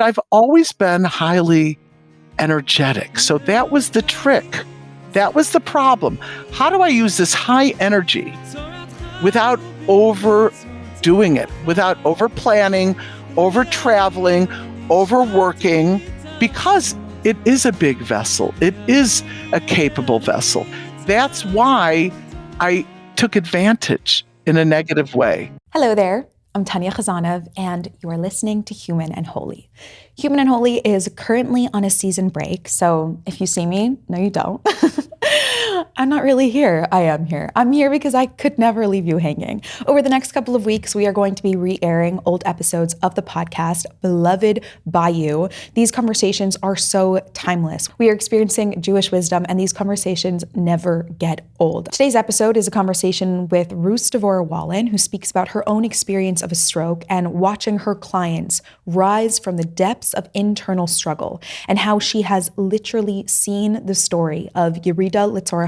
I've always been highly energetic. So that was the trick. That was the problem. How do I use this high energy without overdoing it, without over planning, over traveling, overworking? Because it is a big vessel. It is a capable vessel. That's why I took advantage in a negative way. Hello there. I'm Tanya Khazanov, and you are listening to Human and Holy. Human and Holy is currently on a season break, so if you see me, no you don't. I'm not really here. I am here. I'm here because I could never leave you hanging. Over the next couple of weeks, we are going to be re-airing old episodes of the podcast, beloved by you. These conversations are so timeless. We are experiencing Jewish wisdom, and these conversations never get old. Today's episode is a conversation with Rus Devora Wallen, who speaks about her own experience of a stroke and watching her clients rise from the depths of internal struggle, and how she has literally seen the story of Yerida,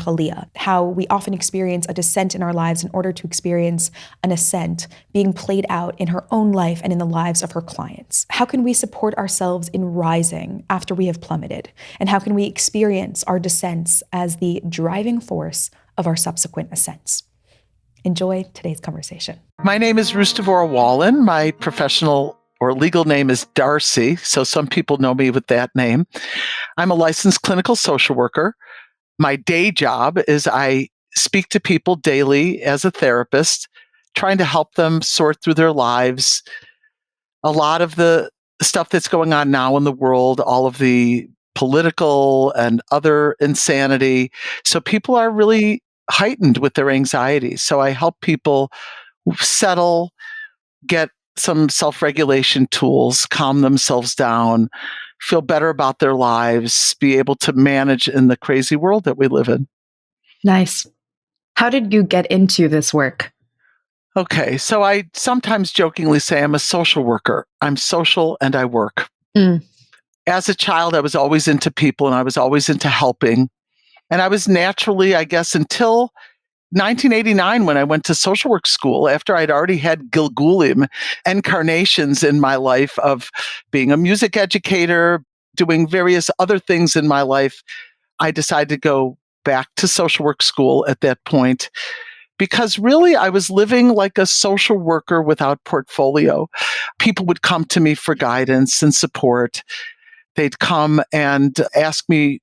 Aliyah, how we often experience a descent in our lives in order to experience an ascent being played out in her own life and in the lives of her clients. How can we support ourselves in rising after we have plummeted? And how can we experience our descents as the driving force of our subsequent ascents? Enjoy today's conversation. My name is Rus Devora Wallen. My professional or legal name is Darcy, so some people know me with that name. I'm a licensed clinical social worker. My day job is I speak to people daily as a therapist, trying to help them sort through their lives. A lot of the stuff that's going on now in the world, all of the political and other insanity. So people are really heightened with their anxiety. So I help people settle, get some self-regulation tools, calm themselves down, feel better about their lives, be able to manage in the crazy world that we live in. Nice. How did you get into this work? Okay, so I sometimes jokingly say I'm a social worker. I'm social and I work. As a child, I was always into people and I was always into helping. And I was naturally, I guess, until 1989, when I went to social work school, after I'd already had Gilgulim, incarnations in my life of being a music educator, doing various other things in my life, I decided to go back to social work school at that point, because really I was living like a social worker without portfolio. People would come to me for guidance and support. They'd come and ask me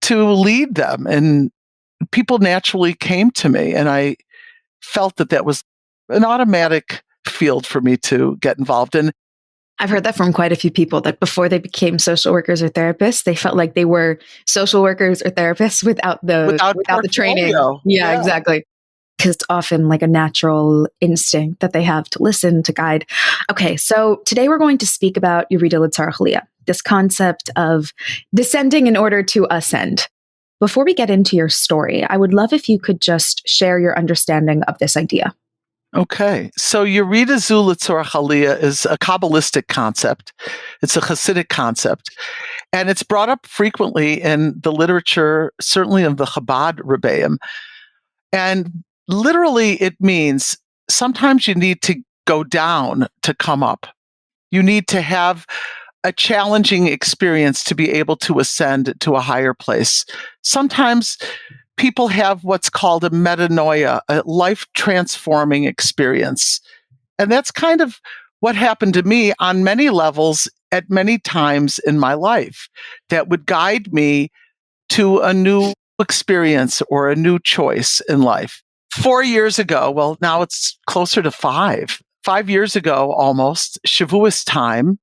to lead them, and people naturally came to me, and I felt that that was an automatic field for me to get involved in. I've heard that from quite a few people, that before they became social workers or therapists, they felt like they were social workers or therapists without the training. Yeah, exactly. Because it's often like a natural instinct that they have to listen, to guide. Okay, so today we're going to speak about Yerida Wallen, this concept of descending in order to ascend. Before we get into your story, I would love if you could just share your understanding of this idea. Okay. So Yerida Wallen is a Kabbalistic concept. It's a Hasidic concept. And it's brought up frequently in the literature, certainly of the Chabad Rebbeim. And literally it means sometimes you need to go down to come up. You need to have a challenging experience to be able to ascend to a higher place. Sometimes people have what's called a metanoia, a life-transforming experience. And that's kind of what happened to me on many levels at many times in my life that would guide me to a new experience or a new choice in life. 4 years ago, well, now it's closer to 5 years ago almost, Shavuos time,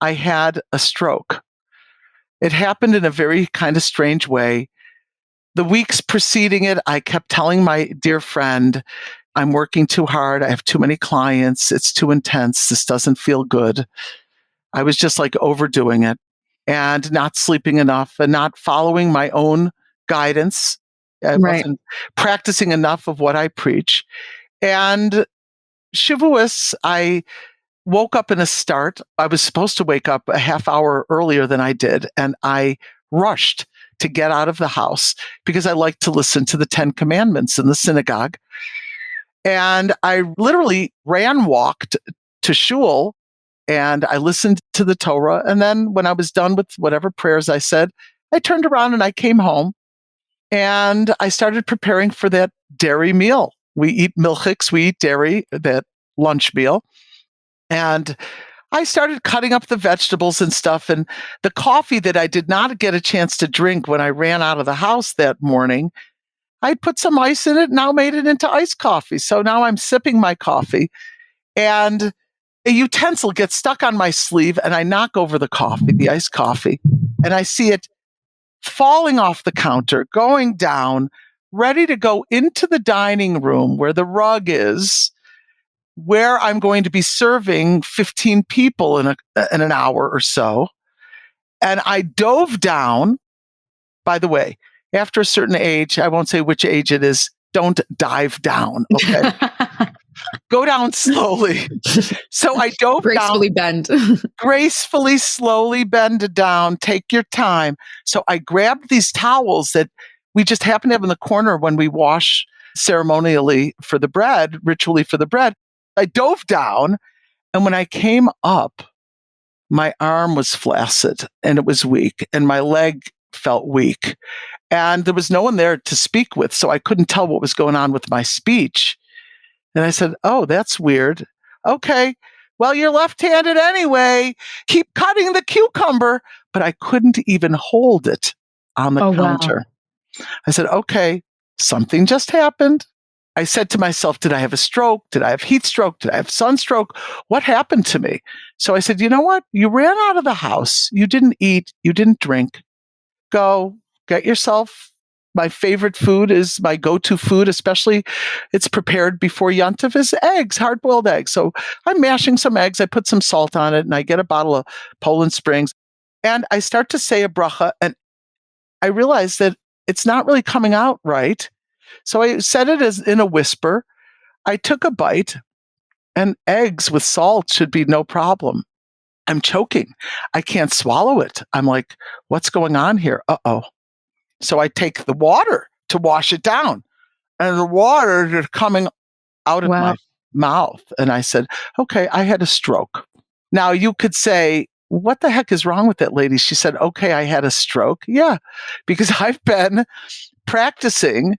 I had a stroke. It happened in a very kind of strange way. The weeks preceding it, I kept telling my dear friend, I'm working too hard. I have too many clients. It's too intense. This doesn't feel good. I was just like overdoing it and not sleeping enough and not following my own guidance. I wasn't practicing enough of what I preach. And Shavuos, I woke up in a start. I was supposed to wake up a half hour earlier than I did, and I rushed to get out of the house because I like to listen to the 10 Commandments in the synagogue. And I literally walked to shul and I listened to the Torah. And then when I was done with whatever prayers I said, I turned around and I came home and I started preparing for that dairy meal. We eat milchiks, we eat dairy, that lunch meal. And I started cutting up the vegetables and stuff. And the coffee that I did not get a chance to drink when I ran out of the house that morning, I put some ice in it, now made it into iced coffee. So now I'm sipping my coffee and a utensil gets stuck on my sleeve and I knock over the coffee, the iced coffee, and I see it falling off the counter, going down, ready to go into the dining room where the rug is, where I'm going to be serving 15 people in an hour or so. And I dove down. By the way, after a certain age, I won't say which age it is, don't dive down, okay? Go down slowly. So I dove gracefully down. Bend. Gracefully, slowly bend down. Take your time. So I grabbed these towels that we just happen to have in the corner when we wash ceremonially for the bread, ritually for the bread. I dove down, and when I came up, my arm was flaccid and it was weak, and my leg felt weak. And there was no one there to speak with, so I couldn't tell what was going on with my speech. And I said, oh, that's weird. Okay, well, you're left-handed anyway. Keep cutting the cucumber. But I couldn't even hold it on the counter. Wow. I said, okay, something just happened. I said to myself, did I have a stroke? Did I have heat stroke? Did I have sunstroke? What happened to me? So I said, you know what? You ran out of the house. You didn't eat. You didn't drink. Go get yourself. My favorite food is my go-to food, especially it's prepared before Yontif, is eggs, hard-boiled eggs. So I'm mashing some eggs. I put some salt on it, and I get a bottle of Poland Springs. And I start to say a bracha, and I realize that it's not really coming out right. So I said it as in a whisper. I took a bite, and eggs with salt should be no problem. I'm choking. I can't swallow it. I'm like, what's going on here? Uh-oh. So I take the water to wash it down, and the water is coming out of my mouth. And I said, okay, I had a stroke. Now you could say, what the heck is wrong with that lady? She said, okay, I had a stroke. Yeah, because I've been practicing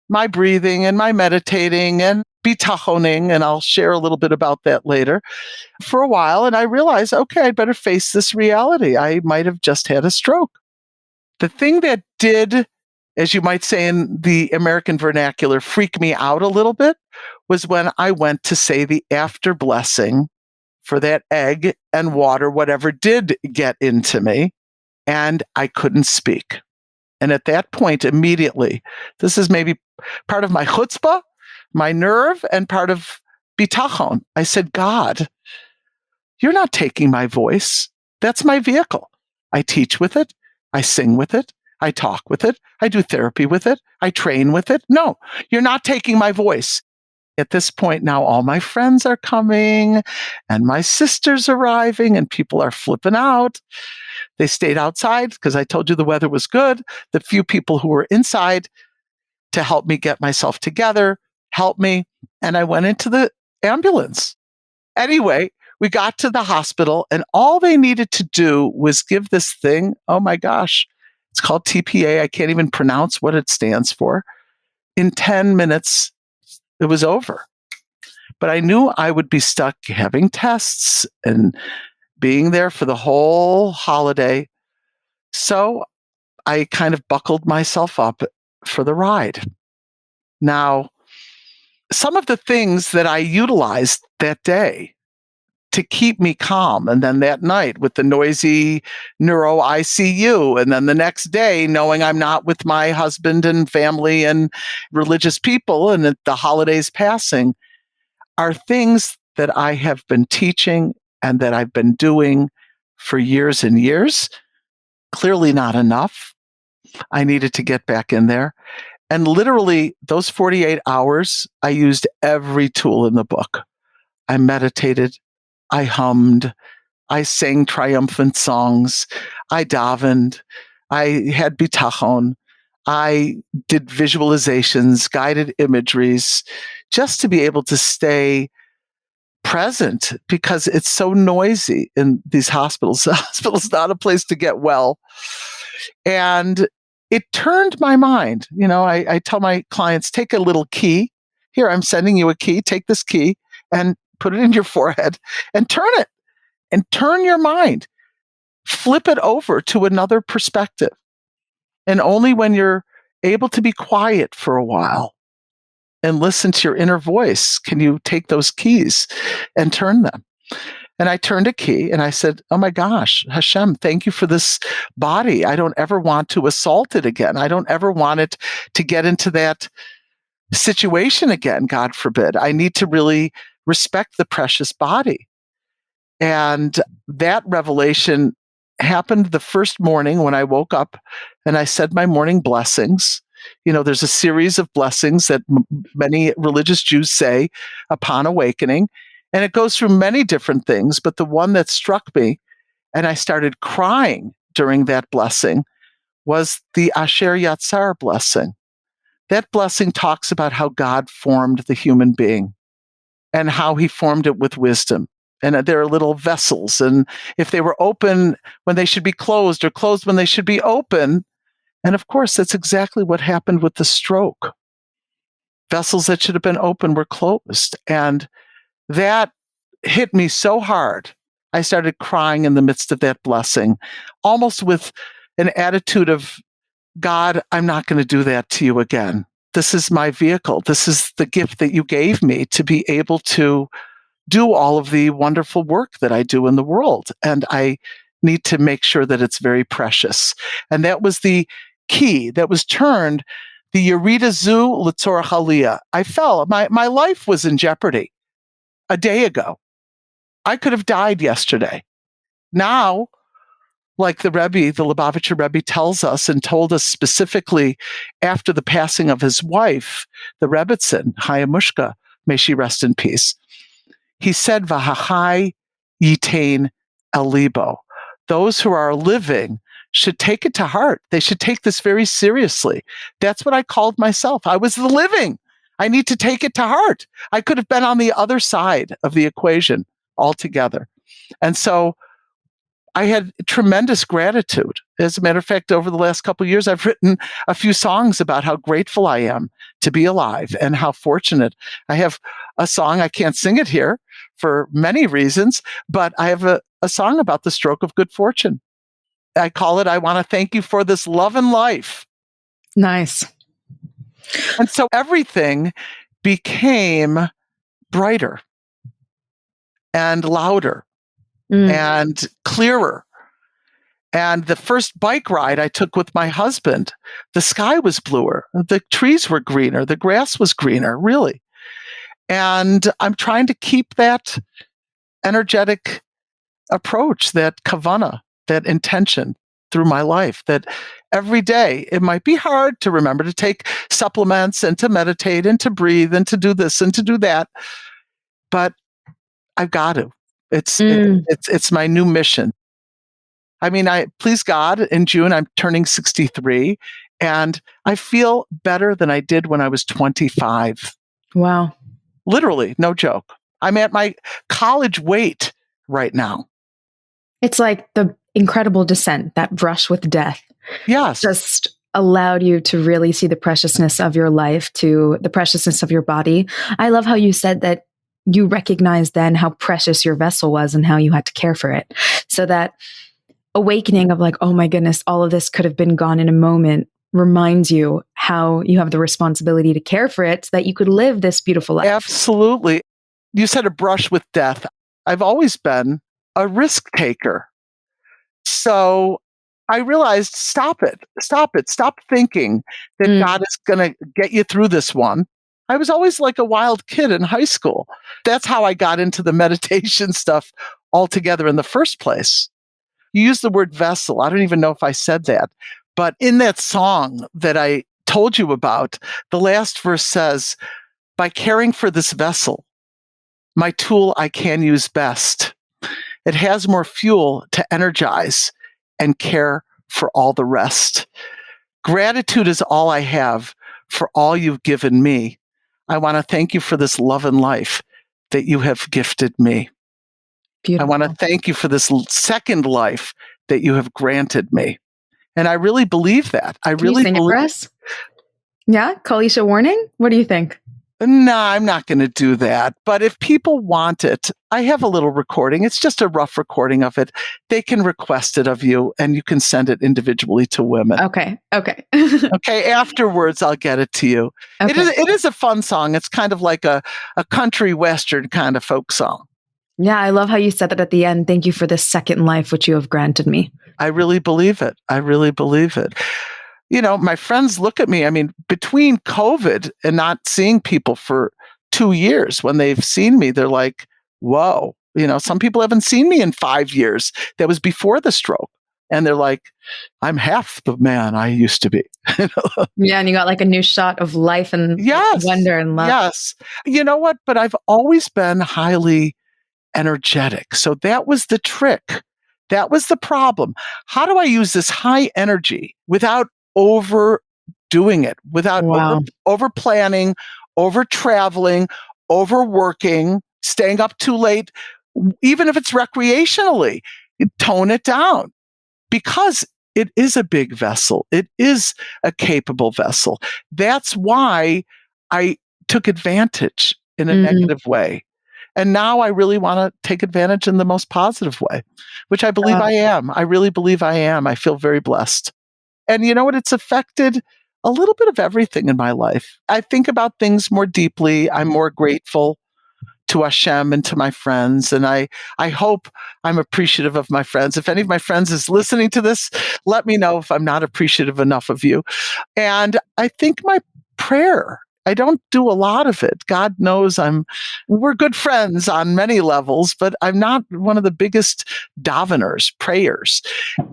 my breathing and my meditating and bitachoning, and I'll share a little bit about that later, for a while. And I realized, okay, I'd better face this reality. I might have just had a stroke. The thing that did, as you might say in the American vernacular, freak me out a little bit was when I went to say the after blessing for that egg and water, whatever did get into me, and I couldn't speak. And at that point, immediately, this is maybe part of my chutzpah, my nerve, and part of bitachon. I said, God, you're not taking my voice. That's my vehicle. I teach with it. I sing with it. I talk with it. I do therapy with it. I train with it. No, you're not taking my voice. At this point now, all my friends are coming and my sister's arriving and people are flipping out. They stayed outside because I told you the weather was good. The few people who were inside to help me get myself together helped me. And I went into the ambulance. Anyway, we got to the hospital and all they needed to do was give this thing, oh my gosh, it's called TPA. I can't even pronounce what it stands for. In 10 minutes, it was over. But I knew I would be stuck having tests and being there for the whole holiday. So I kind of buckled myself up for the ride. Now, some of the things that I utilized that day to keep me calm, and then that night with the noisy neuro ICU, and then the next day knowing I'm not with my husband and family and religious people and the holidays passing, are things that I have been teaching and that I've been doing for years and years. Clearly not enough. I needed to get back in there. And literally those 48 hours, I used every tool in the book. I meditated. I hummed, I sang triumphant songs, I davened, I had bitachon, I did visualizations, guided imageries, just to be able to stay present because it's so noisy in these hospitals. The hospital's not a place to get well. And it turned my mind. I tell my clients, take a little key. Here, I'm sending you a key. Take this key and put it in your forehead and turn it and turn your mind. Flip it over to another perspective. And only when you're able to be quiet for a while and listen to your inner voice can you take those keys and turn them. And I turned a key and I said, oh my gosh, Hashem, thank you for this body. I don't ever want to assault it again. I don't ever want it to get into that situation again, God forbid. I need to really respect the precious body. And that revelation happened the first morning when I woke up and I said my morning blessings. There's a series of blessings that many religious Jews say upon awakening, and it goes through many different things. But the one that struck me, and I started crying during that blessing, was the Asher Yatzar blessing. That blessing talks about how God formed the human being and how he formed it with wisdom. And there are little vessels, and if they were open when they should be closed or closed when they should be open. And of course, that's exactly what happened with the stroke. Vessels that should have been open were closed. And that hit me so hard. I started crying in the midst of that blessing, almost with an attitude of, God, I'm not going to do that to you again. This is my vehicle. This is the gift that you gave me to be able to do all of the wonderful work that I do in the world. And I need to make sure that it's very precious. And that was the key that was turned, the Yerida zu l'tzorach Aliyah. I fell. My life was in jeopardy a day ago. I could have died yesterday. Now, like the Rebbe, the Lubavitcher Rebbe tells us and told us specifically after the passing of his wife, the Rebbitzin, Chaya Mushka, may she rest in peace. He said, V'hachai yitain el libo. Those who are living should take it to heart. They should take this very seriously. That's what I called myself. I was the living. I need to take it to heart. I could have been on the other side of the equation altogether. And so I had tremendous gratitude. As a matter of fact, over the last couple of years, I've written a few songs about how grateful I am to be alive and how fortunate. I have a song, I can't sing it here for many reasons, but I have a song about the stroke of good fortune. I call it, I want to thank you for this love and life. Nice. And so everything became brighter and louder and clearer. And the first bike ride I took with my husband, the sky was bluer, the trees were greener, the grass was greener, really. And I'm trying to keep that energetic approach, that kavana, that intention through my life, that every day it might be hard to remember to take supplements and to meditate and to breathe and to do this and to do that. But I've got to. It's my new mission. I mean, please God, in June, I'm turning 63, and I feel better than I did when I was 25. Wow. Literally, no joke. I'm at my college weight right now. It's like the incredible descent, that brush with death. Yes. Just allowed you to really see the preciousness of your life, to the preciousness of your body. I love how you said that you recognized then how precious your vessel was and how you had to care for it. So that awakening of like, oh my goodness, all of this could have been gone in a moment reminds you how you have the responsibility to care for it so that you could live this beautiful life. Absolutely. You said a brush with death. I've always been a risk taker. So I realized, stop it. Stop thinking that God is going to get you through this one. I was always like a wild kid in high school. That's how I got into the meditation stuff altogether in the first place. You used the word vessel. I don't even know if I said that. But in that song that I told you about, the last verse says, by caring for this vessel, my tool I can use best. It has more fuel to energize and care for all the rest. Gratitude is all I have for all you've given me. I want to thank you for this love and life. that you have gifted me. Beautiful. I want to thank you for this second life that you have granted me. And I really believe that. Can you sing it for us? Yeah? Kalisha Warning? What do you think? No, I'm not going to do that. But if people want it, I have a little recording. It's just a rough recording of it. They can request it of you, and you can send it individually to women. Okay. Okay. Afterwards, I'll get it to you. Okay. It is a fun song. It's kind of like a country western kind of folk song. Yeah, I love how you said that at the end. Thank you for this second life which you have granted me. I really believe it. You know, my friends look at me. I mean, between COVID and not seeing people for 2 years, when they've seen me, they're like, whoa. You know, some people haven't seen me in 5 years. That was before the stroke. And they're like, I'm half the man I used to be. Yeah, and you got like a new shot of life and wonder and love. Yes. You know what? But I've always been highly energetic. So that was the trick. That was the problem. How do I use this high energy without overdoing it, without over planning, over traveling, overworking, staying up too late, even if it's recreationally? Tone it down, because it is a big vessel. It is a capable vessel. That's why I took advantage in a negative way. And now I really want to take advantage in the most positive way, which I believe I am. I really believe I am. I feel very blessed. And you know what? It's affected a little bit of everything in my life. I think about things more deeply. I'm more grateful to Hashem and to my friends. And I hope I'm appreciative of my friends. If any of my friends is listening to this, let me know if I'm not appreciative enough of you. And I think my prayer, I don't do a lot of it. God knows we're good friends on many levels, but I'm not one of the biggest daveners, prayers.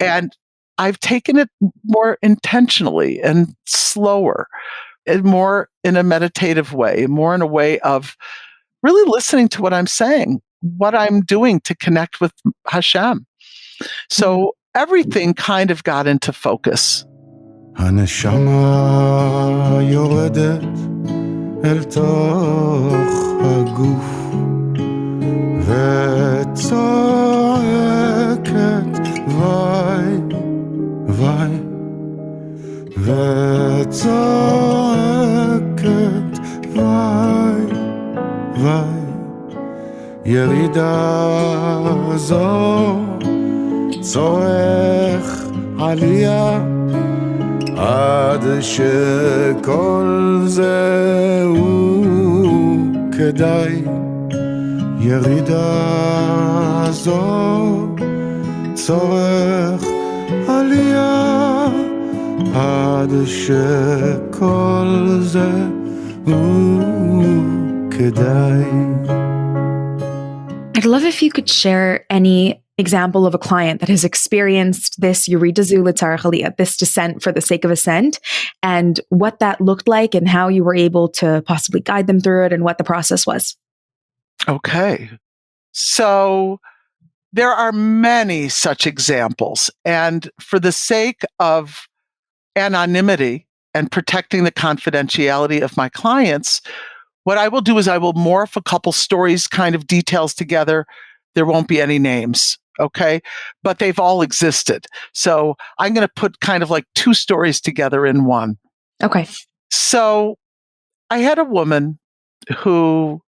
And I've taken it more intentionally and slower, and more in a meditative way, more in a way of really listening to what I'm saying, what I'm doing to connect with Hashem. So everything kind of got into focus. הנשמה יורדת אל תוך הגוף וצועקת וואי וואי וצועקת וואי וואי ירידה זו צורך עלייה עד שכל זהו כדאי ירידה זו צורך עלייה עד שכל זהו כדאי. I'd love if you could share any example of a client that has experienced this Yerida Zula Aliyah, this descent for the sake of ascent, and what that looked like and how you were able to possibly guide them through it and what the process was. Okay. So there are many such examples. And for the sake of anonymity and protecting the confidentiality of my clients, what I will do is I will morph a couple stories, kind of details together. There won't be any names. Okay. But they've all existed. So I'm going to put kind of like two stories together in one. Okay. So I had a woman who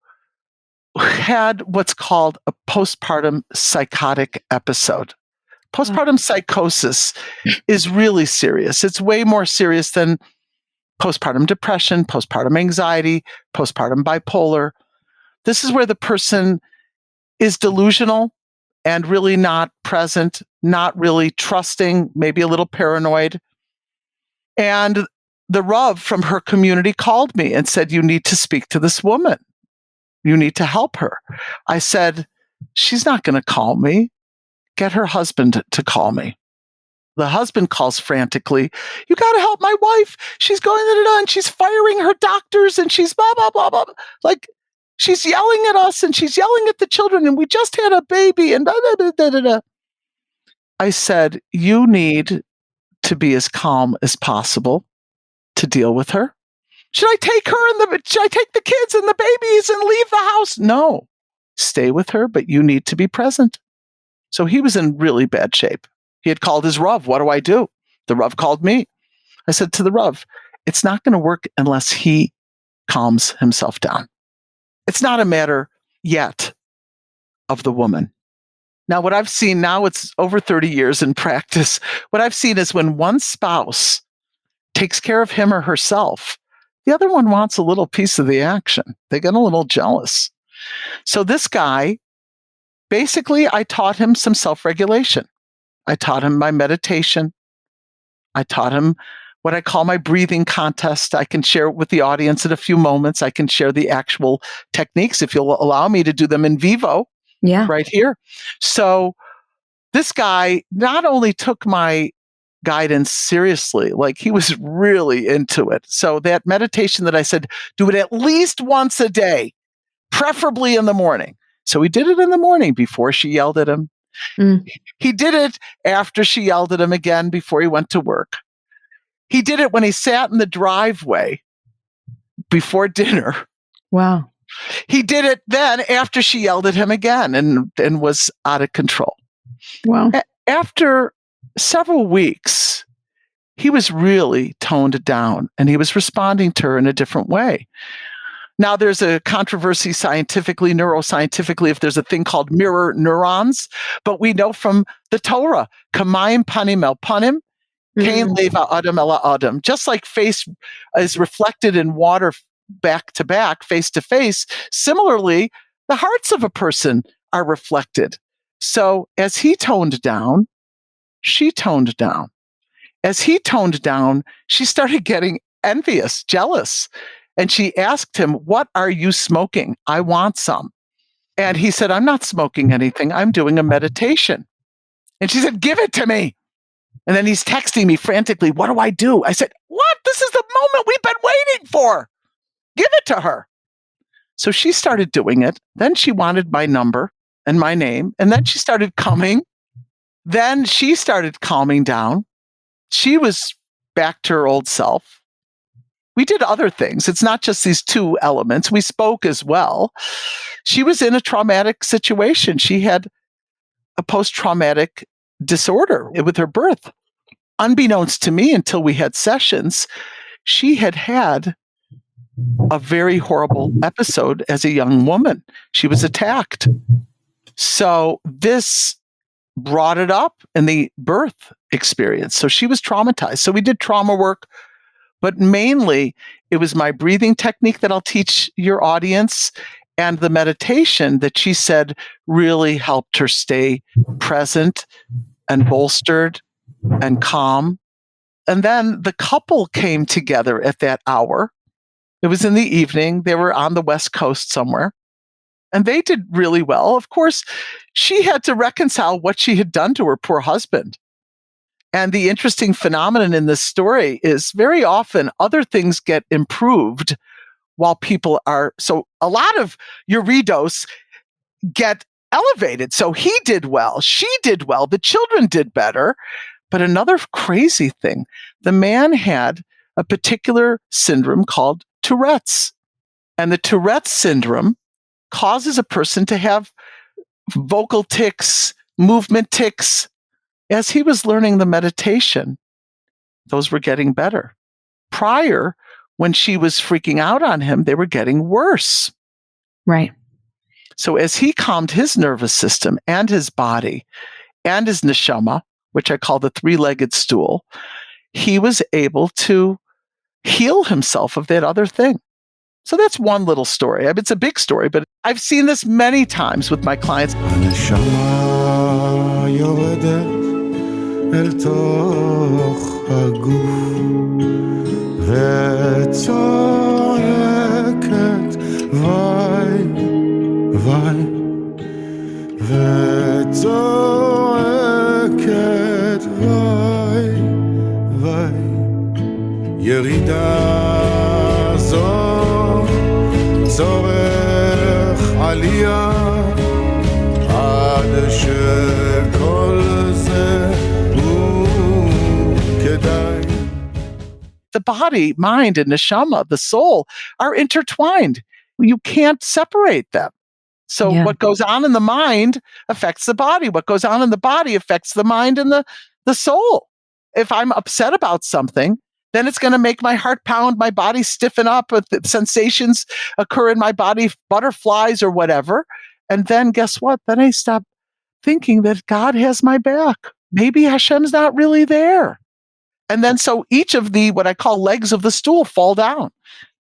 had what's called a postpartum psychotic episode. Postpartum psychosis is really serious. It's way more serious than postpartum depression, postpartum anxiety, postpartum bipolar. This is where the person is delusional and really not present, not really trusting, maybe a little paranoid. And the Rav from her community called me and said, you need to speak to this woman. You need to help her. I said, she's not going to call me. Get her husband to call me. The husband calls frantically, you got to help my wife. She's going and she's firing her doctors and she's blah, blah, blah, blah. Like, she's yelling at us and she's yelling at the children and we just had a baby and blah, blah, blah, blah, blah. I said, you need to be as calm as possible to deal with her. Should I take the kids and the babies and leave the house? No. stay with her, but you need to be present. So he was in really bad shape. He had called his Rav. What do I do? The Rav called me. I said to the Rav, it's not going to work unless he calms himself down. It's not a matter yet of the woman. Now, what I've seen now, it's over 30 years in practice. What I've seen is when one spouse takes care of him or herself, the other one wants a little piece of the action. They get a little jealous. So this guy, basically, I taught him some self-regulation. I taught him my meditation. I taught him what I call my breathing contest. I can share it with the audience in a few moments. I can share the actual techniques if you'll allow me to do them in vivo. Yeah. Right here. So this guy not only took my guidance seriously, like he was really into it. So that meditation that I said, do it at least once a day, preferably in the morning. So he did it in the morning before she yelled at him. He did it after she yelled at him again before he went to work. He did it when he sat in the driveway before dinner. Wow. He did it then after she yelled at him again and was out of control. Wow. After several weeks, he was really toned down and he was responding to her in a different way. Now, there's a controversy scientifically, neuroscientifically, if there's a thing called mirror neurons, but we know from the Torah, kamayim panim el panim, kain leva adam ela adam. Just like face is reflected in water back to back, face to face, similarly, the hearts of a person are reflected. So as he toned down, she toned down. As he toned down, she started getting envious, jealous. And she asked him, what are you smoking? I want some. And he said, I'm not smoking anything. I'm doing a meditation. And she said, give it to me. And then he's texting me frantically, what do I do? I said, what? This is the moment we've been waiting for. Give it to her. So she started doing it. Then she wanted my number and my name. And then she started coming. Then she started calming down. She was back to her old self. We did other things. It's not just these two elements. We spoke as well. She was in a traumatic situation. She had a post-traumatic disorder with her birth. Unbeknownst to me, until we had sessions, she had had a very horrible episode as a young woman. She was attacked. So this brought it up in the birth experience. So she was traumatized. So we did trauma work, but mainly it was my breathing technique that I'll teach your audience and the meditation that she said really helped her stay present and bolstered and calm. And then the couple came together at that hour. It was in the evening. They were on the West Coast somewhere. And they did really well. Of course, she had to reconcile what she had done to her poor husband. And the interesting phenomenon in this story is very often other things get improved while people are. So a lot of Yeridos get elevated. So he did well. She did well. The children did better. But another crazy thing, the man had a particular syndrome called Tourette's. And the Tourette syndrome causes a person to have vocal tics, movement tics. As he was learning the meditation, those were getting better. Prior, when she was freaking out on him, they were getting worse. Right. So as he calmed his nervous system and his body and his neshama, which I call the three-legged stool, he was able to heal himself of that other thing. So that's one little story. I mean, it's a big story, but I've seen this many times with my clients. אל תוך הגוף וצועקת וואי וואי וצועקת וואי וואי ירידה זו צורך עלייה עד שכל זה The body, mind, and neshama, the soul, are intertwined. You can't separate them. So what goes on in the mind affects the body. What goes on in the body affects the mind and the soul. If I'm upset about something, then it's going to make my heart pound, my body stiffen up, sensations occur in my body, butterflies or whatever. And then guess what? Then I stop thinking that God has my back. Maybe Hashem's not really there. And then so each of the, what I call legs of the stool, fall down.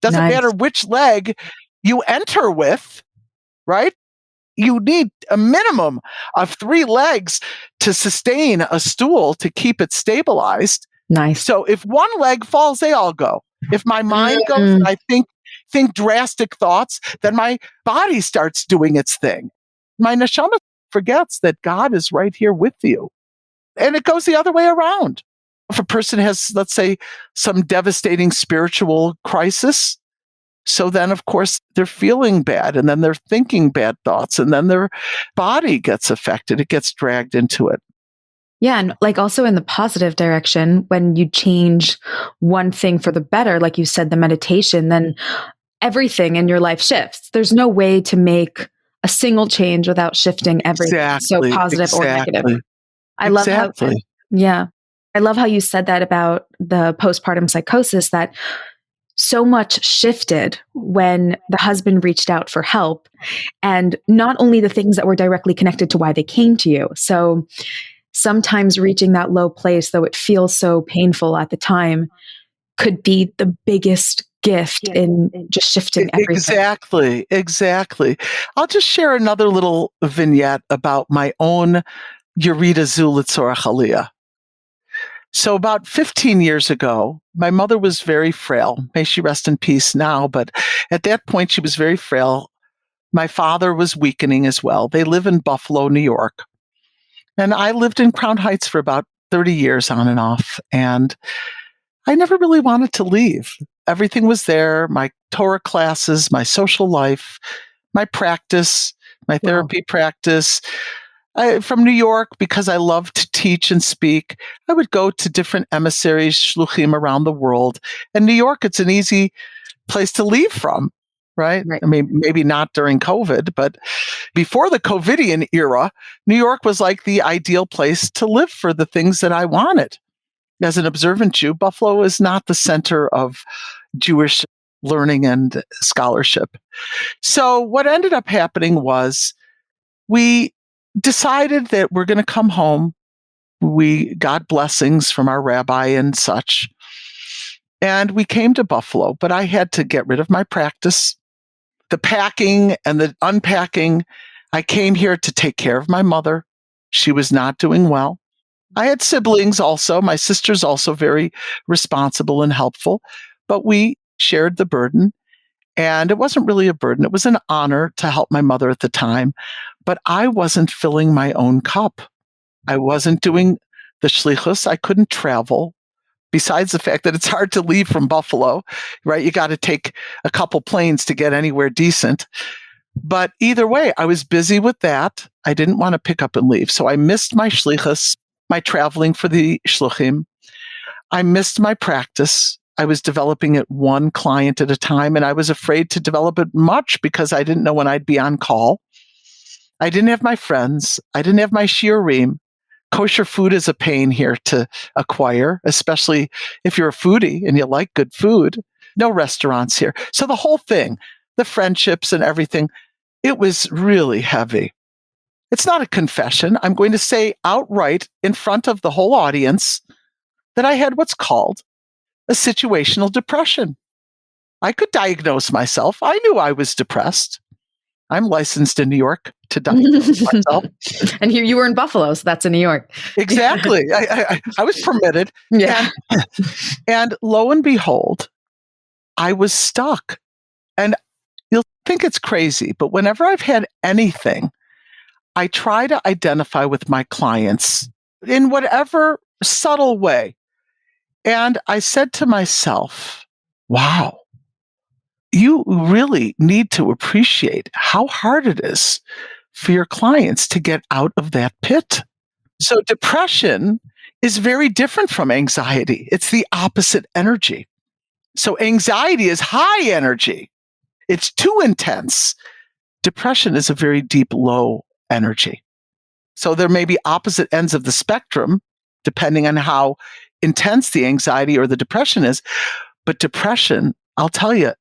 Doesn't matter which leg you enter with, right? You need a minimum of 3 legs to sustain a stool to keep it stabilized. Nice. So if one leg falls, they all go. If my mind goes and I think drastic thoughts, then my body starts doing its thing. My neshama forgets that God is right here with you. And it goes the other way around. If a person has, let's say, some devastating spiritual crisis, so then, of course, they're feeling bad, and then they're thinking bad thoughts, and then their body gets affected. It gets dragged into it. Yeah. And like also in the positive direction, when you change one thing for the better, like you said, the meditation, then everything in your life shifts. There's no way to make a single change without shifting everything. So positive or negative. I love how, I love how you said that about the postpartum psychosis, that so much shifted when the husband reached out for help, and not only the things that were directly connected to why they came to you. So sometimes reaching that low place, though it feels so painful at the time, could be the biggest gift in just shifting everything. Exactly. I'll just share another little vignette about my own Yerida Devorah Aliyah. So about 15 years ago, my mother was very frail. May she rest in peace now, but at that point she was very frail. My father was weakening as well. They live in Buffalo, New York. And I lived in Crown Heights for about 30 years on and off. And I never really wanted to leave. Everything was there, my Torah classes, my social life, my practice, my therapy practice. From New York, because I love to teach and speak, I would go to different emissaries, shluchim around the world. And New York, it's an easy place to leave from, right? I mean, maybe not during COVID, but before the COVIDian era, New York was like the ideal place to live for the things that I wanted. As an observant Jew, Buffalo is not the center of Jewish learning and scholarship. So what ended up happening was we decided that we're going to come home. We got blessings from our rabbi and such. And we came to Buffalo, but I had to get rid of my practice, the packing and the unpacking. I came here to take care of my mother. She was not doing well. I had siblings also. My sister's also very responsible and helpful, but we shared the burden. And it wasn't really a burden. It was an honor to help my mother at the time, but I wasn't filling my own cup. I wasn't doing the shlichus. I couldn't travel. Besides the fact that it's hard to leave from Buffalo, right? You got to take a couple planes to get anywhere decent. But either way, I was busy with that. I didn't want to pick up and leave. So I missed my shlichus, my traveling for the shluchim. I missed my practice. I was developing it one client at a time, and I was afraid to develop it much because I didn't know when I'd be on call. I didn't have my friends. I didn't have my shiurim. Kosher food is a pain here to acquire, especially if you're a foodie and you like good food. No restaurants here. So the whole thing, the friendships and everything, it was really heavy. It's not a confession. I'm going to say outright in front of the whole audience that I had what's called a situational depression. I could diagnose myself. I knew I was depressed. I'm licensed in New York to diagnose myself. And here you were in Buffalo, so that's in New York. Exactly. I was permitted. Yeah. And lo and behold, I was stuck. And you'll think it's crazy, but whenever I've had anything, I try to identify with my clients in whatever subtle way. And I said to myself, wow, you really need to appreciate how hard it is for your clients to get out of that pit. So depression is very different from anxiety. It's the opposite energy. So anxiety is high energy. It's too intense. depression is a very deep, low energy. So there may be opposite ends of the spectrum, depending on how intense the anxiety or the depression is. But depression, I'll tell you,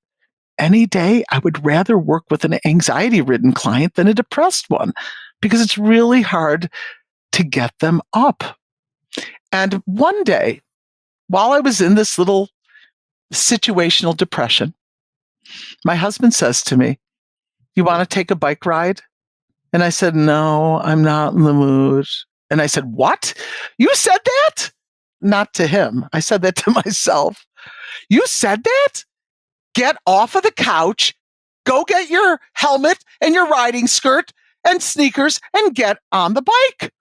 any day I would rather work with an anxiety-ridden client than a depressed one, because it's really hard to get them up. And one day, while I was in this little situational depression, my husband says to me, "You want to take a bike ride?" And I said, "No, I'm not in the mood." And I said, "What? You said that?" Not to him. I said that to myself. "You said that? Get off of the couch, go get your helmet and your riding skirt and sneakers and get on the bike."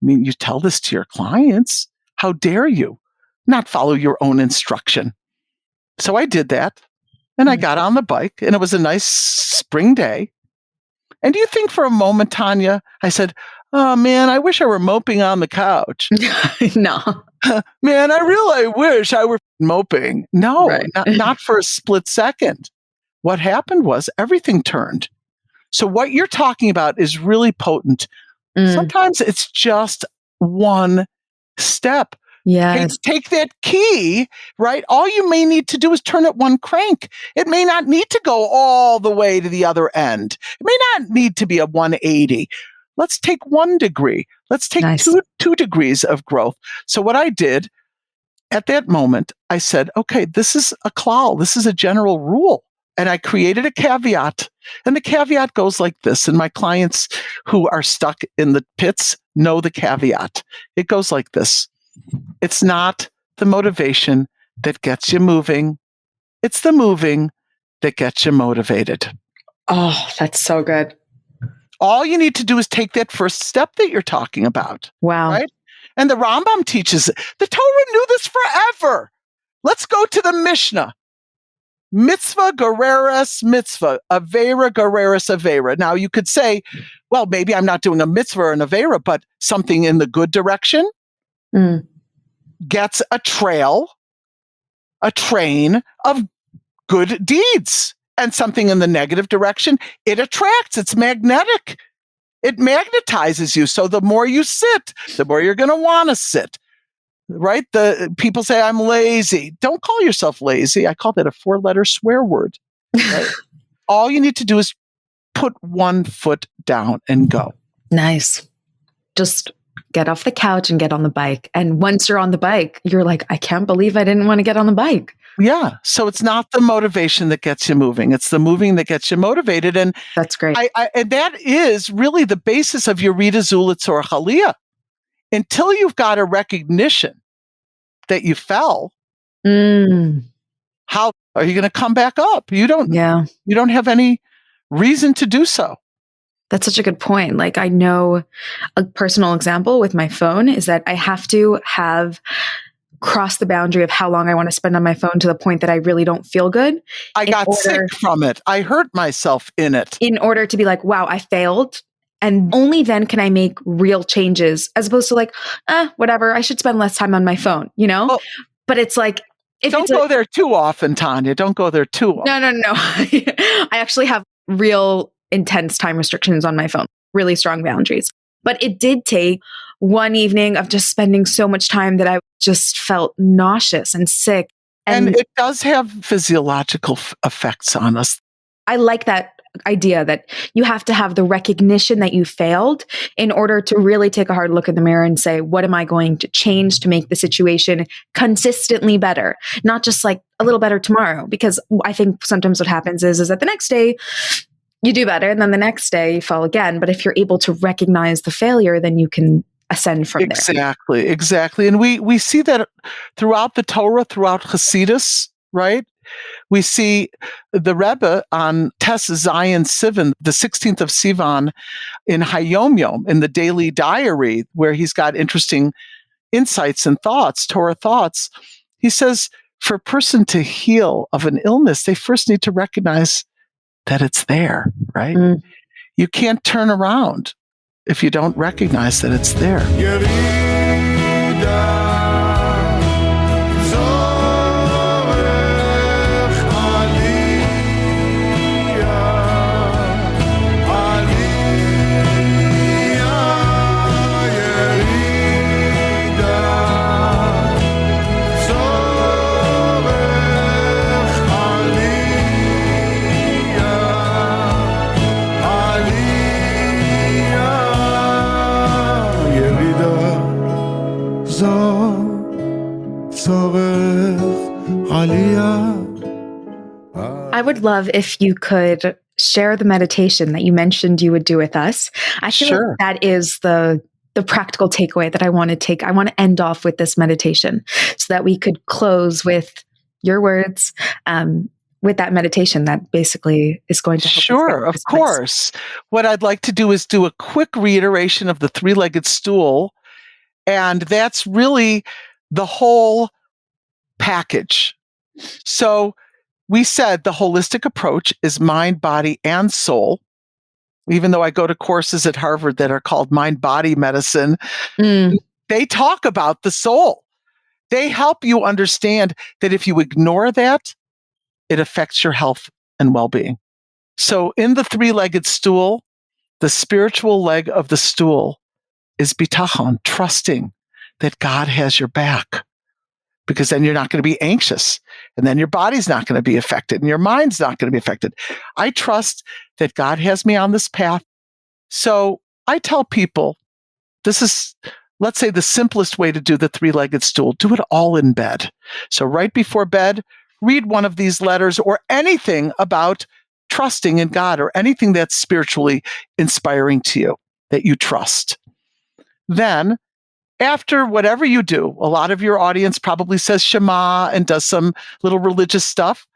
I mean, you tell this to your clients. How dare you not follow your own instruction? So I did that, and I got on the bike, and it was a nice spring day. And do you think for a moment, Tanya, I said, "Oh man, I wish I were moping on the couch." No. Man, I really wish I were moping. No, Right. not for a split second. What happened was everything turned. So what you're talking about is really potent. Sometimes it's just one step. Yes. Take that key, right? All you may need to do is turn it one crank. It may not need to go all the way to the other end. It may not need to be a 180. Let's take 1 degree. Let's take Nice. two degrees of growth. So what I did at that moment, I said, okay, this is a klal. This is a general rule. And I created a caveat. And the caveat goes like this. And my clients who are stuck in the pits know the caveat. It goes like this. It's not the motivation that gets you moving. It's the moving that gets you motivated. Oh, that's so good. All you need to do is take that first step that you're talking about. Wow. Right? And the Rambam teaches it. The Torah knew this forever. Let's go to the Mishnah. Mitzvah gereres mitzvah, avera gereres avera. Now you could say, well, maybe I'm not doing a mitzvah or an avera, but something in the good direction gets a train of good deeds. And something in the negative direction, it attracts, it's magnetic. It magnetizes you. So the more you sit, the more you're going to want to sit. Right? The people say I'm lazy. Don't call yourself lazy. I call that a 4-letter swear word. Right? All you need to do is put 1 foot down and go. Nice. Just get off the couch and get on the bike. And once you're on the bike, you're like, I can't believe I didn't want to get on the bike. Yeah. So it's not the motivation that gets you moving. It's the moving that gets you motivated. And that's great. And that is really the basis of Yerida or Aliyah. Until you've got a recognition that you fell, how are you going to come back up? You don't have any reason to do so. That's such a good point. Like, I know a personal example with my phone is that I have to have crossed the boundary of how long I want to spend on my phone to the point that I really don't feel good. I got sick from it. I hurt myself in it. In order to be like, wow, I failed. And only then can I make real changes, as opposed to like, whatever, I should spend less time on my phone, you know? Well, but it's like, don't go there too often, Tanya. Don't go there too often. No. I actually have real intense time restrictions on my phone, really strong boundaries. But it did take one evening of just spending so much time that I just felt nauseous and sick. And it does have physiological effects on us. I like that idea that you have to have the recognition that you failed in order to really take a hard look in the mirror and say, what am I going to change to make the situation consistently better? Not just like a little better tomorrow. Because I think sometimes what happens is that the next day you do better, and then the next day you fall again. But if you're able to recognize the failure, then you can ascend from there. Exactly. And we see that throughout the Torah, throughout Hasidus, right? We see the Rebbe on Tes Zion Sivan, the 16th of Sivan, in Hayom Yom, in the daily diary, where he's got interesting insights and thoughts, Torah thoughts. He says, for a person to heal of an illness, they first need to recognize that it's there, right? You can't turn around if you don't recognize that it's there. Aliyah. I would love if you could share the meditation that you mentioned you would do with us. I feel like that is the practical takeaway that I want to take. I want to end off with this meditation so that we could close with your words, with that meditation that basically is going to help. Sure, of course. What I'd like to do is do a quick reiteration of the three-legged stool. And that's really the whole package. So we said the holistic approach is mind, body, and soul. Even though I go to courses at Harvard that are called mind-body medicine, they talk about the soul. They help you understand that if you ignore that, it affects your health and well-being. So in the three-legged stool, the spiritual leg of the stool is bitachon, trusting that God has your back. Because then you're not going to be anxious, and then your body's not going to be affected, and your mind's not going to be affected. I trust that God has me on this path. So I tell people, this is, let's say, the simplest way to do the three-legged stool. Do it all in bed. So right before bed, read one of these letters or anything about trusting in God or anything that's spiritually inspiring to you that you trust. Then, after whatever you do, a lot of your audience probably says Shema and does some little religious stuff.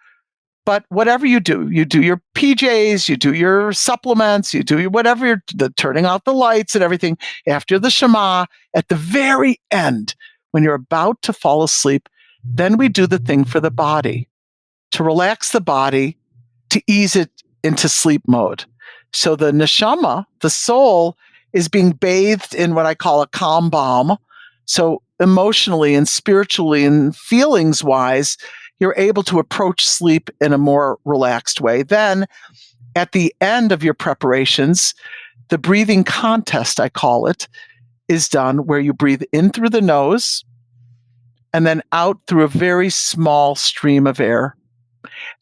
But whatever you do your PJs, you do your supplements, you do your whatever, the turning out the lights and everything. After the Shema, at the very end, when you're about to fall asleep, then we do the thing for the body, to relax the body, to ease it into sleep mode. So the neshama, the soul, is being bathed in what I call a calm balm. So emotionally and spiritually and feelings-wise, you're able to approach sleep in a more relaxed way. Then, at the end of your preparations, the breathing contest, I call it, is done where you breathe in through the nose and then out through a very small stream of air.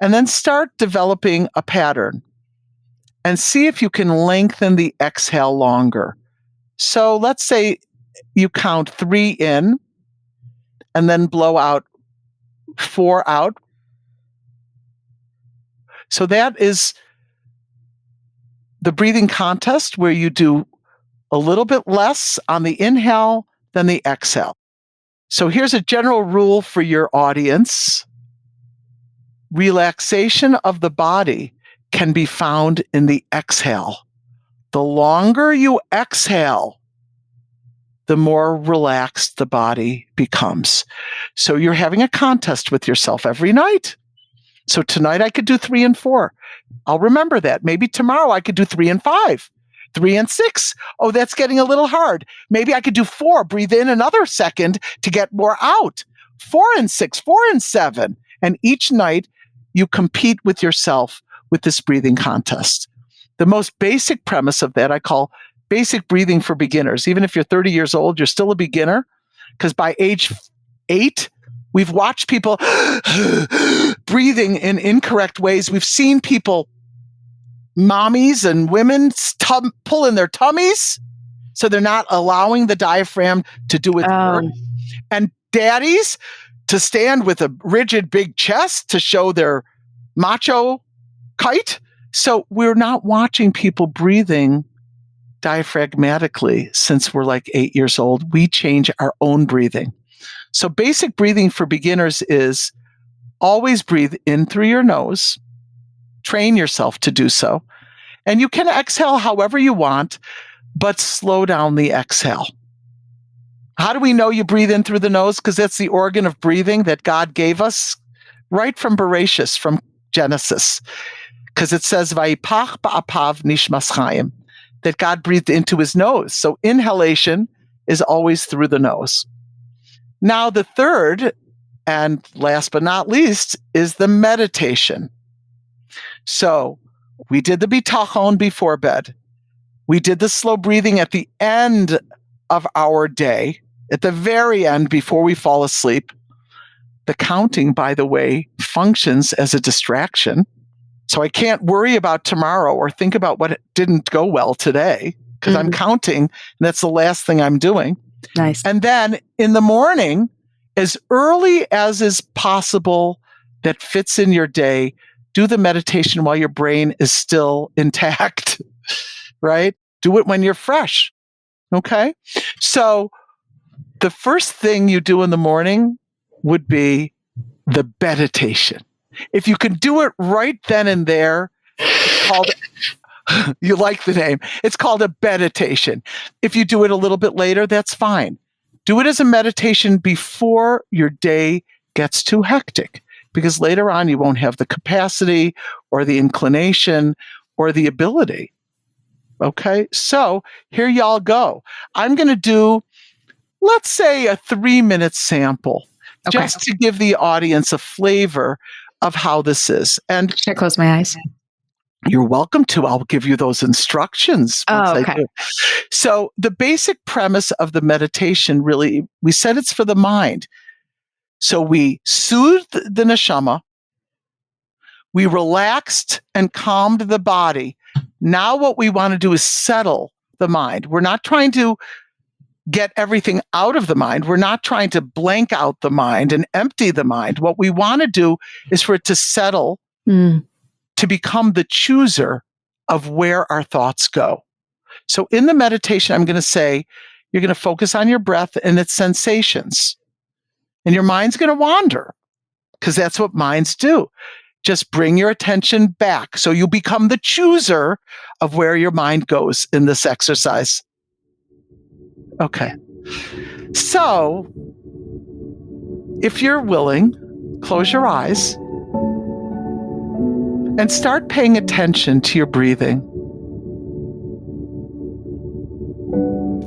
And then start developing a pattern and see if you can lengthen the exhale longer. So let's say you count 3 in and then blow out 4 out. So that is the breathing contest where you do a little bit less on the inhale than the exhale. So here's a general rule for your audience. Relaxation of the body can be found in the exhale. The longer you exhale, the more relaxed the body becomes. So you're having a contest with yourself every night. So tonight I could do 3 and 4. I'll remember that. Maybe tomorrow I could do 3 and 5, 3 and 6. Oh, that's getting a little hard. Maybe I could do 4, breathe in another second to get more out. 4 and 6, 4 and 7. And each night you compete with yourself with this breathing contest. The most basic premise of that I call basic breathing for beginners. Even if you're 30 years old, you're still a beginner, because by age 8, we've watched people breathing in incorrect ways. We've seen people, mommies and women, pull in their tummies, so they're not allowing the diaphragm to do its work. And daddies to stand with a rigid big chest to show their macho kite. So we're not watching people breathing diaphragmatically since we're like 8 years old. We change our own breathing. So basic breathing for beginners is always breathe in through your nose. Train yourself to do so. And you can exhale however you want, but slow down the exhale. How do we know you breathe in through the nose? Because that's the organ of breathing that God gave us right from Bereshis, from Genesis. Because it says, Vayipach ba'apav nishmas chaim, that God breathed into his nose. So inhalation is always through the nose. Now, the third, and last but not least, is the meditation. So we did the bitachon before bed. We did the slow breathing at the end of our day, at the very end before we fall asleep. The counting, by the way, functions as a distraction. So I can't worry about tomorrow or think about what didn't go well today because I'm counting, and that's the last thing I'm doing. Nice. And then in the morning, as early as is possible that fits in your day, do the meditation while your brain is still intact, right? Do it when you're fresh, okay? So the first thing you do in the morning would be the meditation. If you can do it right then and there, it's called, you like the name, it's called a meditation. If you do it a little bit later, that's fine. Do it as a meditation before your day gets too hectic, because later on you won't have the capacity or the inclination or the ability. Okay, so here y'all go. I'm going to do, let's say, a 3-minute sample, just to give the audience a flavor of how this is. And should I close my eyes? You're welcome to. I'll give you those instructions. I do. So the basic premise of the meditation, really, we said it's for the mind. So we soothed the neshama, we relaxed and calmed the body. Now what we want to do is settle the mind. We're not trying to get everything out of the mind. We're not trying to blank out the mind and empty the mind. What we want to do is for it to settle, to become the chooser of where our thoughts go. So in the meditation, I'm going to say, you're going to focus on your breath and its sensations. And your mind's going to wander, because that's what minds do. Just bring your attention back. So you become the chooser of where your mind goes in this exercise. Okay. So if you're willing, close your eyes and start paying attention to your breathing.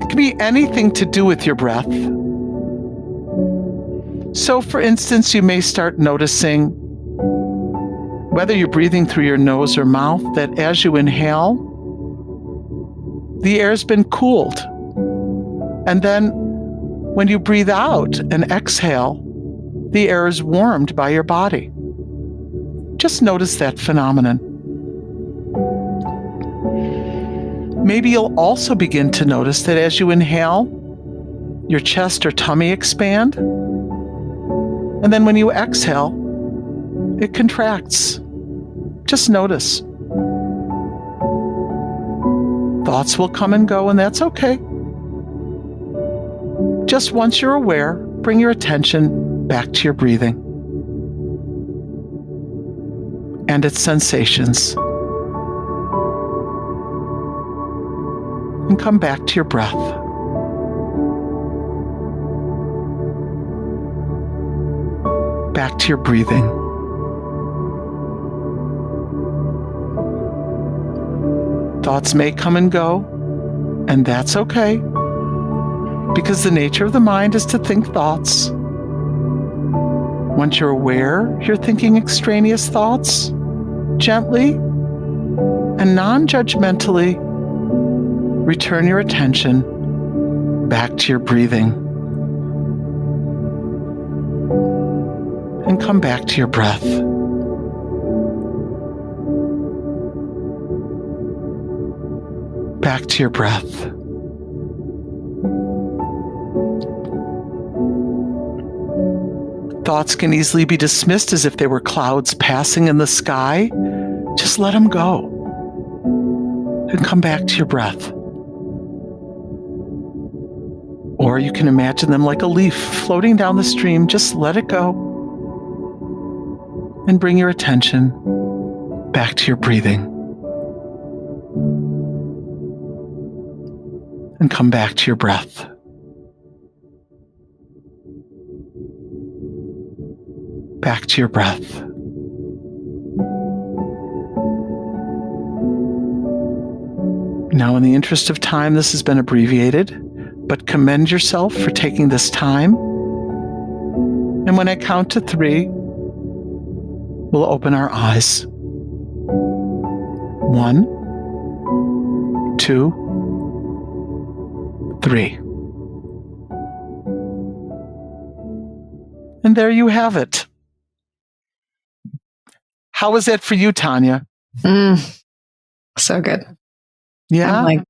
It can be anything to do with your breath. So, for instance, you may start noticing, whether you're breathing through your nose or mouth, that as you inhale, the air's been cooled. And then when you breathe out and exhale, the air is warmed by your body. Just notice that phenomenon. Maybe you'll also begin to notice that as you inhale, your chest or tummy expand. And then when you exhale, it contracts. Just notice. Thoughts will come and go, and that's okay. Just once you're aware, bring your attention back to your breathing and its sensations. And come back to your breath. Back to your breathing. Thoughts may come and go, and that's okay, because the nature of the mind is to think thoughts. Once you're aware you're thinking extraneous thoughts, gently and non-judgmentally return your attention back to your breathing and come back to your breath. Back to your breath. Thoughts can easily be dismissed as if they were clouds passing in the sky. Just let them go and come back to your breath. Or you can imagine them like a leaf floating down the stream. Just let it go and bring your attention back to your breathing and come back to your breath. Back to your breath. Now, in the interest of time, this has been abbreviated, but commend yourself for taking this time. And when I count to 3, we'll open our eyes. 1, 2, 3. And there you have it. How was that for you, Tanya? So good. Yeah? I'm like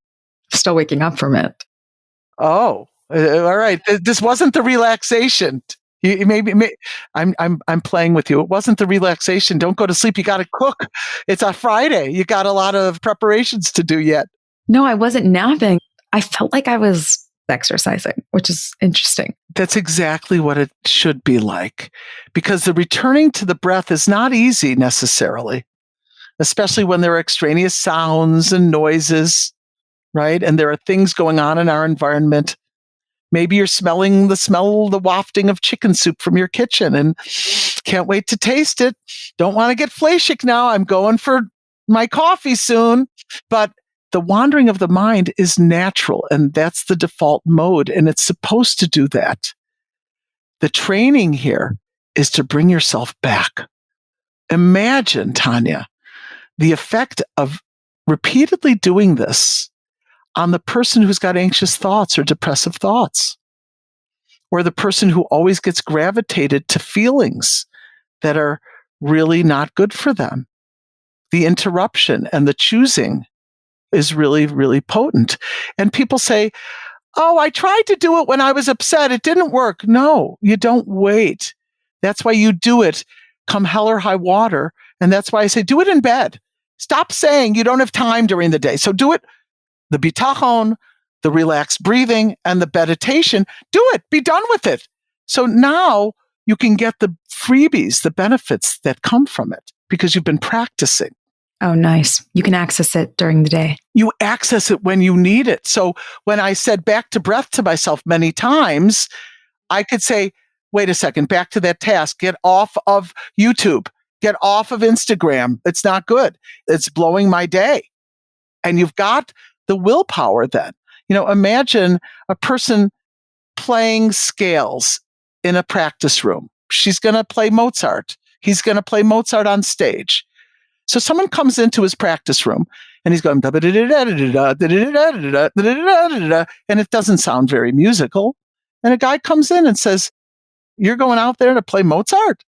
still waking up from it. Oh, all right. This wasn't the relaxation. I'm playing with you. It wasn't the relaxation. Don't go to sleep. You got to cook. It's a Friday. You got a lot of preparations to do yet. No, I wasn't napping. I felt like I was exercising, which is interesting. That's exactly what it should be like, because the returning to the breath is not easy necessarily, especially when there are extraneous sounds and noises, right? And there are things going on in our environment. Maybe you're smelling the wafting of chicken soup from your kitchen and can't wait to taste it. Don't want to get flashik now. I'm going for my coffee soon. But the wandering of the mind is natural, and that's the default mode, and it's supposed to do that. The training here is to bring yourself back. Imagine, Tanya, the effect of repeatedly doing this on the person who's got anxious thoughts or depressive thoughts, or the person who always gets gravitated to feelings that are really not good for them. The interruption and the choosing is really, really potent. And people say, oh, I tried to do it when I was upset. It didn't work. No, you don't wait. That's why you do it come hell or high water. And that's why I say, do it in bed. Stop saying you don't have time during the day. So do it. The bitachon, the relaxed breathing, and the meditation, do it. Be done with it. So now you can get the freebies, the benefits that come from it because you've been practicing. Oh, nice. You can access it during the day. You access it when you need it. So when I said back to breath to myself many times, I could say, wait a second, back to that task. Get off of YouTube. Get off of Instagram. It's not good. It's blowing my day. And you've got the willpower then. Imagine a person playing scales in a practice room. She's going to play Mozart. He's going to play Mozart on stage. So someone comes into his practice room and he's going, and it doesn't sound very musical. And a guy comes in and says, you're going out there to play Mozart?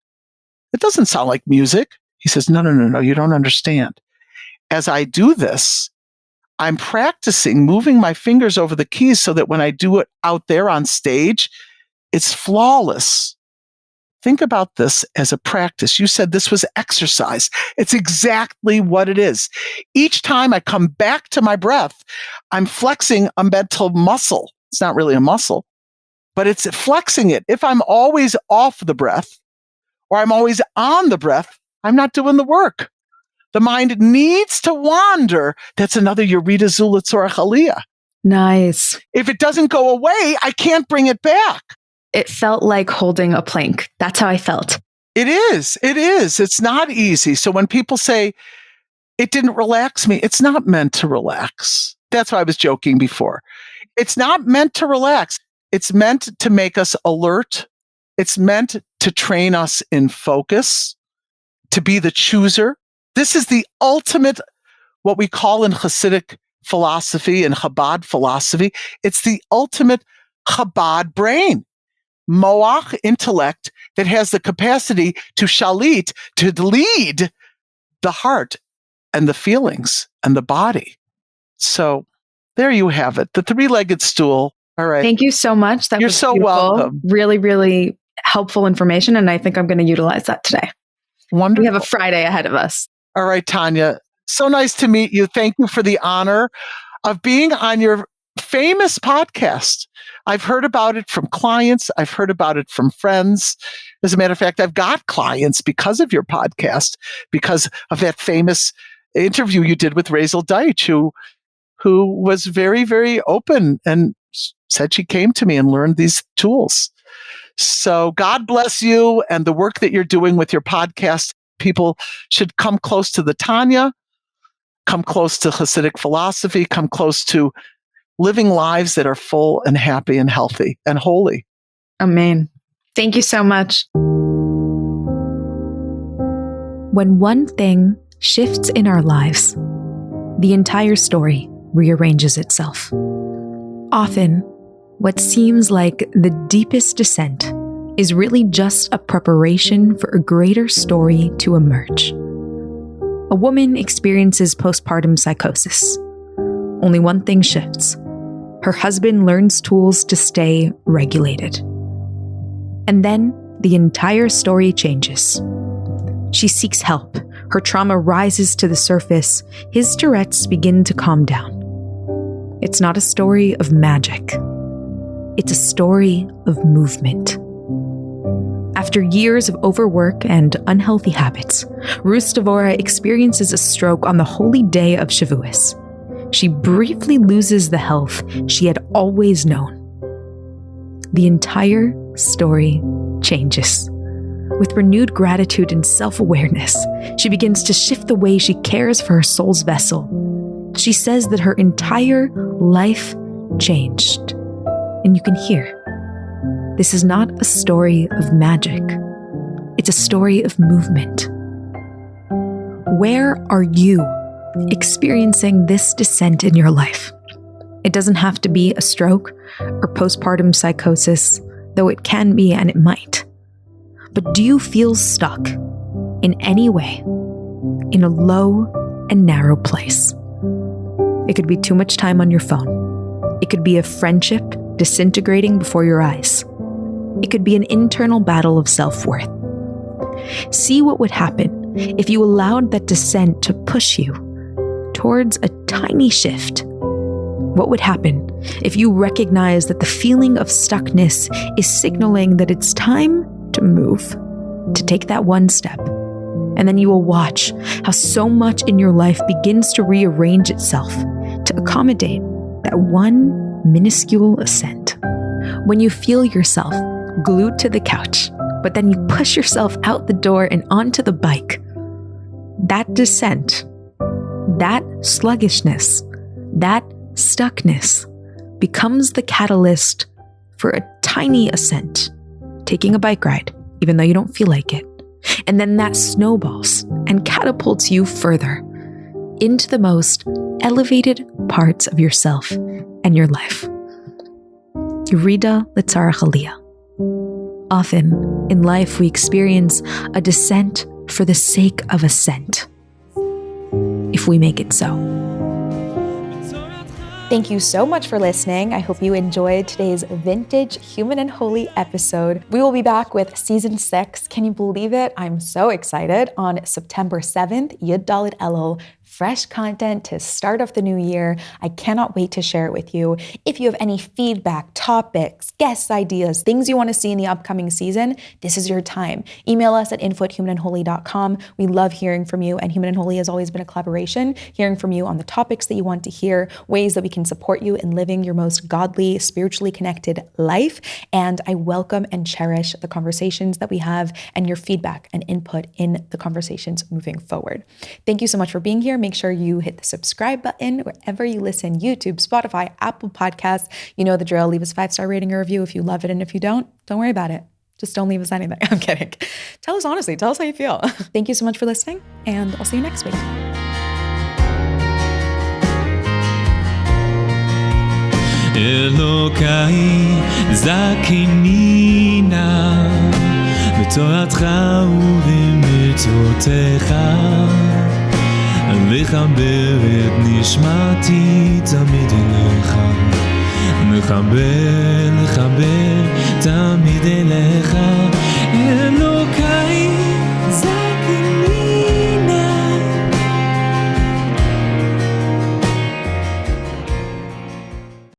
It doesn't sound like music. He says, no, you don't understand. As I do this, I'm practicing moving my fingers over the keys so that when I do it out there on stage, it's flawless. Think about this as a practice. You said this was exercise. It's exactly what it is. Each time I come back to my breath, I'm flexing a mental muscle. It's not really a muscle, but it's flexing it. If I'm always off the breath or I'm always on the breath, I'm not doing the work. The mind needs to wander. That's another Yerida Zula Aliyah. Nice. If it doesn't go away, I can't bring it back. It felt like holding a plank. That's how I felt. It is. It's not easy. So when people say, it didn't relax me, it's not meant to relax. That's why I was joking before. It's not meant to relax. It's meant to make us alert. It's meant to train us in focus, to be the chooser. This is the ultimate, what we call in Hasidic philosophy and Chabad philosophy, it's the ultimate Chabad brain. Moach, intellect, that has the capacity to shalit, to lead the heart and the feelings and the body. So there you have it, the three-legged stool. All right. Thank you so much. You're so beautiful. Welcome. Really, really helpful information. And I think I'm going to utilize that today. Wonderful. We have a Friday ahead of us. All right, Tanya. So nice to meet you. Thank you for the honor of being on your famous podcast. I've heard about it from clients. I've heard about it from friends. As a matter of fact, I've got clients because of your podcast, because of that famous interview you did with Razel Deitch, who was very, very open and said she came to me and learned these tools. So God bless you and the work that you're doing with your podcast. People should come close to the Tanya, come close to Hasidic philosophy, come close to living lives that are full and happy and healthy and holy. Amen. Thank you so much. When one thing shifts in our lives, the entire story rearranges itself. Often, what seems like the deepest descent is really just a preparation for a greater story to emerge. A woman experiences postpartum psychosis. Only one thing shifts. Her husband learns tools to stay regulated. And then the entire story changes. She seeks help. Her trauma rises to the surface. His Tourette's begin to calm down. It's not a story of magic. It's a story of movement. After years of overwork and unhealthy habits, Rus Devorah experiences a stroke on the holy day of Shavuos. She briefly loses the health she had always known. The entire story changes. With renewed gratitude and self-awareness, she begins to shift the way she cares for her soul's vessel. She says that her entire life changed. And you can hear, this is not a story of magic. It's a story of movement. Where are you experiencing this descent in your life? It doesn't have to be a stroke or postpartum psychosis, though it can be and it might. But do you feel stuck in any way, in a low and narrow place? It could be too much time on your phone. It could be a friendship disintegrating before your eyes. It could be an internal battle of self-worth. See what would happen if you allowed that descent to push you towards a tiny shift. What would happen if you recognize that the feeling of stuckness is signaling that it's time to move, to take that one step? And then you will watch how so much in your life begins to rearrange itself to accommodate that one minuscule ascent. When you feel yourself glued to the couch, but then you push yourself out the door and onto the bike, that descent, that sluggishness, that stuckness becomes the catalyst for a tiny ascent, taking a bike ride, even though you don't feel like it. And then that snowballs and catapults you further into the most elevated parts of yourself and your life. Yerida Litzarach Aliyah. Often in life we experience a descent for the sake of ascent, if we make it so. Thank you so much for listening. I hope you enjoyed today's vintage Human and Holy episode. We will be back with season 6. Can you believe it? I'm so excited. On September 7th, Yud Dalet Elul, fresh content to start off the new year. I cannot wait to share it with you. If you have any feedback, topics, guest ideas, things you want to see in the upcoming season, this is your time. Email us at info@humanandholy.com. We love hearing from you, and Human and Holy has always been a collaboration, hearing from you on the topics that you want to hear, ways that we can support you in living your most godly, spiritually connected life. And I welcome and cherish the conversations that we have and your feedback and input in the conversations moving forward. Thank you so much for being here. Make sure you hit the subscribe button wherever you listen, YouTube, Spotify, Apple Podcasts. You know the drill. Leave us a 5-star rating or review if you love it. And if you don't worry about it. Just don't leave us anything. I'm kidding. Tell us honestly. Tell us how you feel. Thank you so much for listening, and I'll see you next week. אלוקיי זכיננה בתורתך ובמצוותיך לחבר את נשמתי תמיד אליך לחבר תמיד אליך